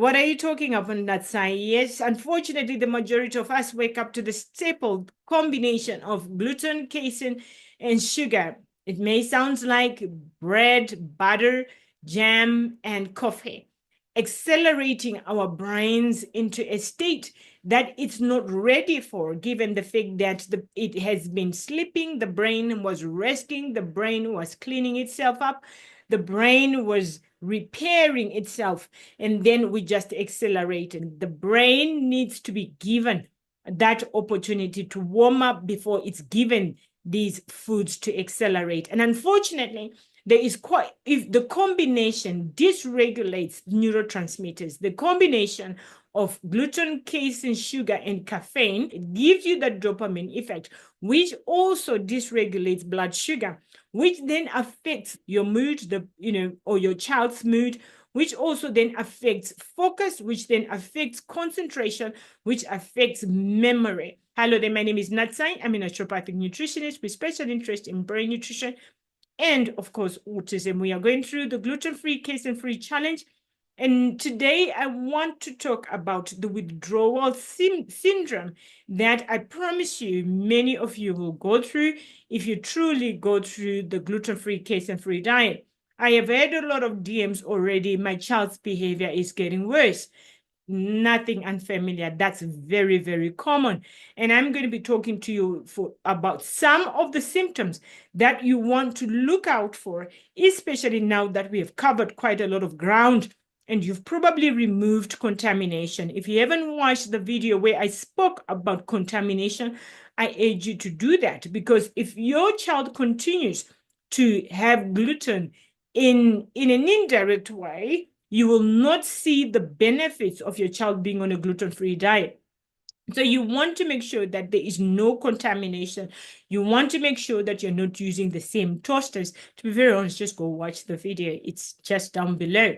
What are you talking about on that side? Yes, unfortunately, the majority of us wake up to the staple combination of gluten, casein, and sugar. It may sound like bread, butter, jam, and coffee, accelerating our brains into a state that it's not ready for, given the fact that it has been sleeping, the brain was resting, the brain was cleaning itself up, the brain was repairing itself, and then we just accelerated. The brain needs to be given that opportunity to warm up before it's given these foods to accelerate. And unfortunately, there is if the combination dysregulates neurotransmitters, the combination of gluten, casein, sugar, and caffeine, it gives you the dopamine effect, which also dysregulates blood sugar, which then affects your mood, or your child's mood, which also then affects focus, which then affects concentration, which affects memory. Hello there, my name is Casein. I'm a naturopathic nutritionist with special interest in brain nutrition and, of course, autism. We are going through the gluten-free, casein-free challenge. And today I want to talk about the withdrawal syndrome that I promise you many of you will go through if you truly go through the gluten-free, casein-free diet. I have had a lot of DMs already. My child's behavior is getting worse. Nothing unfamiliar. That's very, very common. And I'm going to be talking to you about some of the symptoms that you want to look out for, especially now that we have covered quite a lot of ground and you've probably removed contamination. If you haven't watched the video where I spoke about contamination, I urge you to do that, because if your child continues to have gluten in an indirect way, you will not see the benefits of your child being on a gluten-free diet. So you want to make sure that there is no contamination. You want to make sure that you're not using the same toasters. To be very honest, just go watch the video. It's just down below.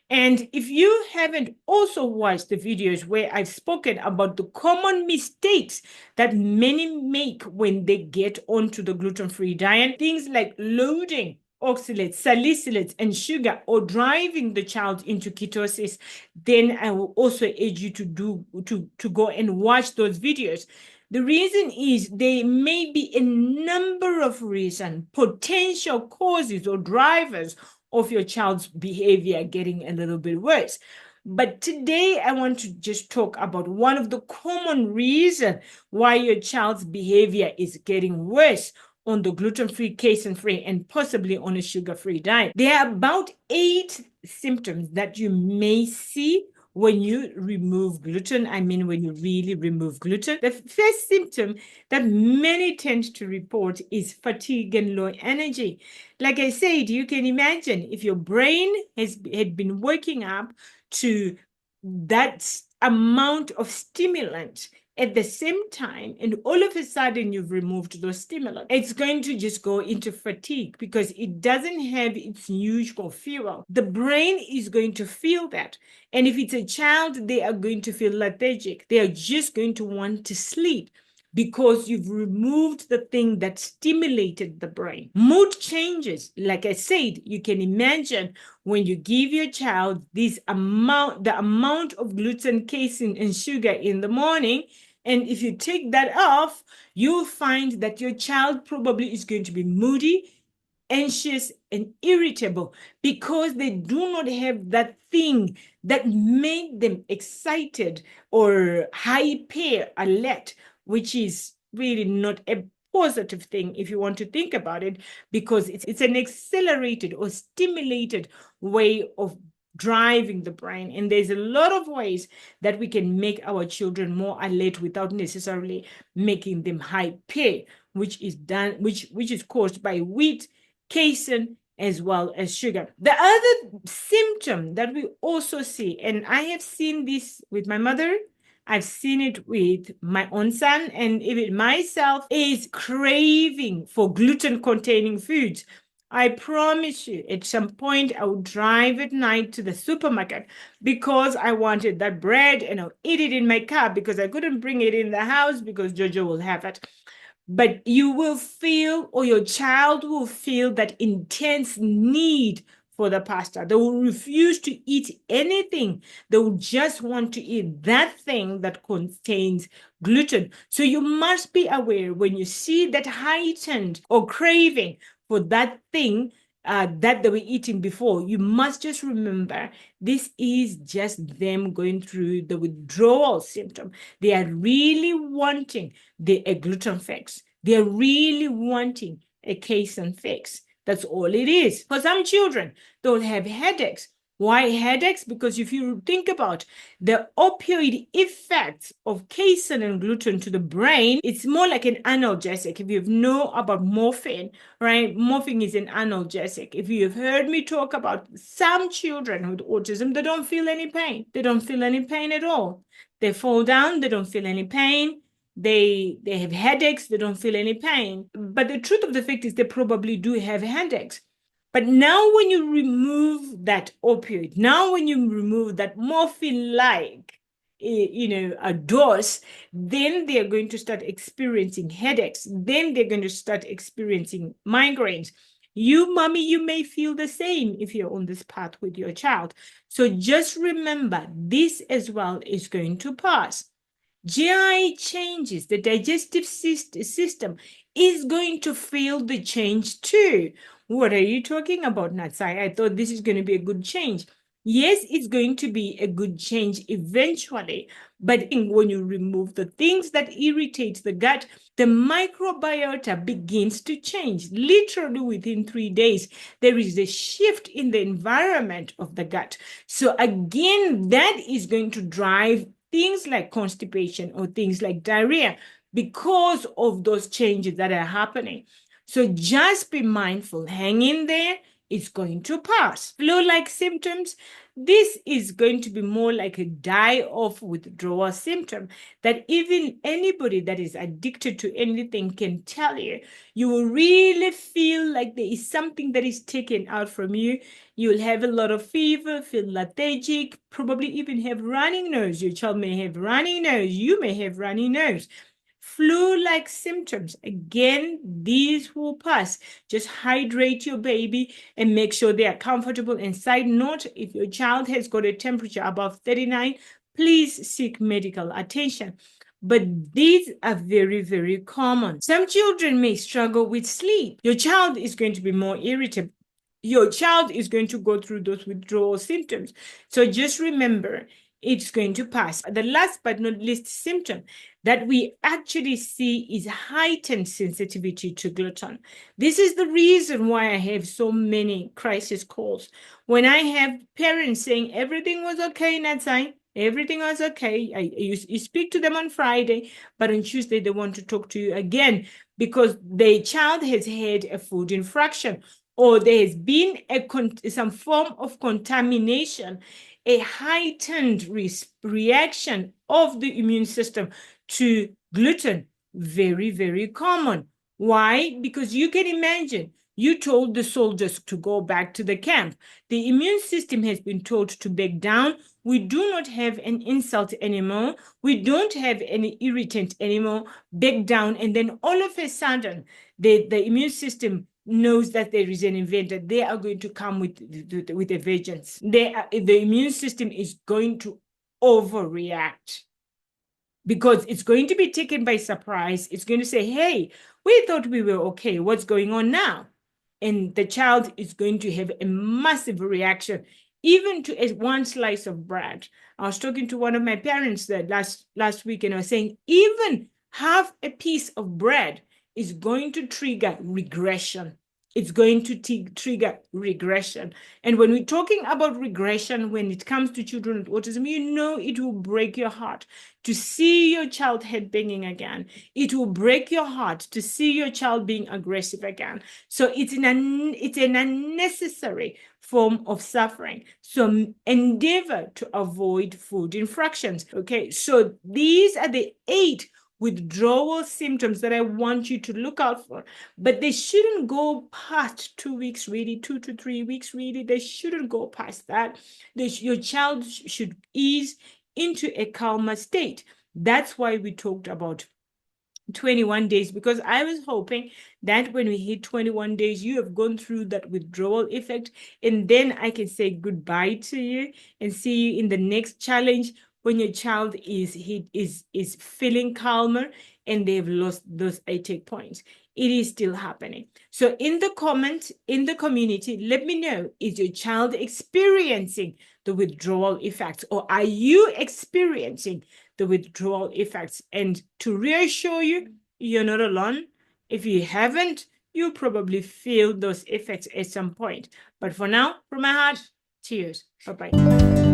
And if you haven't also watched the videos where I've spoken about the common mistakes that many make when they get onto the gluten-free diet, things like loading oxalates, salicylates, and sugar, or driving the child into ketosis, then I will also urge you to go and watch those videos. The reason is there may be a number of reasons, potential causes or drivers of your child's behavior getting a little bit worse. But today I want to just talk about one of the common reasons why your child's behavior is getting worse on the gluten-free, casein-free, and possibly on a sugar-free diet. There are about 8 symptoms that you may see when you remove gluten. I mean, when you really remove gluten. The first symptom that many tend to report is fatigue and low energy. Like I said, you can imagine if your brain had been working up to that amount of stimulant at the same time, and all of a sudden you've removed those stimulants, it's going to just go into fatigue because it doesn't have its usual fuel. The brain is going to feel that. And if it's a child, they are going to feel lethargic. They are just going to want to sleep because you've removed the thing that stimulated the brain. Mood changes. Like I said, you can imagine when you give your child the amount of gluten, casein, and sugar in the morning, and if you take that off, you'll find that your child probably is going to be moody, anxious, and irritable because they do not have that thing that made them excited or hyper alert, which is really not a positive thing if you want to think about it, because it's an accelerated or stimulated way of driving the brain. And there's a lot of ways that we can make our children more alert without necessarily making them hyper, which is caused by wheat, casein, as well as sugar. The other symptom that we also see, and I have seen this with my mother, I've seen it with my own son, and even myself, is craving for gluten-containing foods. I promise you, at some point, I would drive at night to the supermarket because I wanted that bread, and I'll eat it in my car because I couldn't bring it in the house because Jojo will have it. But you will feel, or your child will feel, that intense need for the pasta. They will refuse to eat anything. They will just want to eat that thing that contains gluten. So you must be aware when you see that heightened or craving for that thing that they were eating before, you must just remember this is just them going through the withdrawal symptom. They are really wanting a gluten fix. They're really wanting a casein fix. That's all it is. For some children, they'll have headaches. Why headaches? Because if you think about the opioid effects of casein and gluten to the brain, it's more like an analgesic. If you know about morphine, right? Morphine is an analgesic. If you've heard me talk about some children with autism, they don't feel any pain. They don't feel any pain at all. They fall down, they don't feel any pain. They have headaches, they don't feel any pain. But the truth of the fact is they probably do have headaches. But now when you remove that opioid, now when you remove that morphine-like, a dose, then they're going to start experiencing headaches. Then they're going to start experiencing migraines. You, mommy, you may feel the same if you're on this path with your child. So just remember, this as well is going to pass. GI changes, the digestive system is going to feel the change too. What are you talking about, Natsai? I thought this is going to be a good change. Yes, it's going to be a good change eventually, but when you remove the things that irritate the gut, the microbiota begins to change. Literally within 3 days, there is a shift in the environment of the gut. So again, that is going to drive things like constipation or things like diarrhea because of those changes that are happening. So just be mindful, hang in there, it's going to pass. Flu-like symptoms, this is going to be more like a die-off withdrawal symptom that even anybody that is addicted to anything can tell you. You will really feel like there is something that is taken out from you. You'll have a lot of fever, feel lethargic, probably even have running nose. Your child may have runny nose. You may have runny nose. Flu-like symptoms, again, these will pass. Just hydrate your baby and make sure they are comfortable. And side note, if your child has got a temperature above 39, please seek medical attention. But these are very, very common. Some children may struggle with sleep. Your child is going to be more irritable. Your child is going to go through those withdrawal symptoms. So just remember, it's going to pass. The last but not least symptom that we actually see is heightened sensitivity to gluten. This is the reason why I have so many crisis calls. When I have parents saying everything was okay, Natsai, everything was okay. You speak to them on Friday, but on Tuesday they want to talk to you again because their child has had a food infraction or there has been some form of contamination, a heightened reaction of the immune system to gluten. Very, very common. Why? Because you can imagine, you told the soldiers to go back to the camp. The immune system has been told to back down. We do not have an insult anymore. We don't have any irritant anymore. Back down. And then all of a sudden, the immune system knows that there is an event that they are going to come with a vengeance. The immune system is going to overreact because it's going to be taken by surprise. It's going to say, hey, we thought we were okay. What's going on now? And the child is going to have a massive reaction, even to one slice of bread. I was talking to one of my parents last week, and I was saying, even half a piece of bread is going to trigger regression. It's going to trigger regression. And when we're talking about regression, when it comes to children with autism, you know it will break your heart to see your child headbanging again. It will break your heart to see your child being aggressive again. So it's an unnecessary form of suffering. So endeavor to avoid food infractions. Okay, so these are the 8 withdrawal symptoms that I want you to look out for, but they shouldn't go past 2 weeks, really, 2 to 3 weeks, really. They shouldn't go past that. Your child should ease into a calmer state. That's why we talked about 21 days, because I was hoping that when we hit 21 days, you have gone through that withdrawal effect, and then I can say goodbye to you and see you in the next challenge when your child is feeling calmer and they've lost those intake points. It is still happening. So in the comment, in the community, let me know, is your child experiencing the withdrawal effects, or are you experiencing the withdrawal effects? And to reassure you, you're not alone. If you haven't, you'll probably feel those effects at some point. But for now, from my heart, cheers. Bye-bye.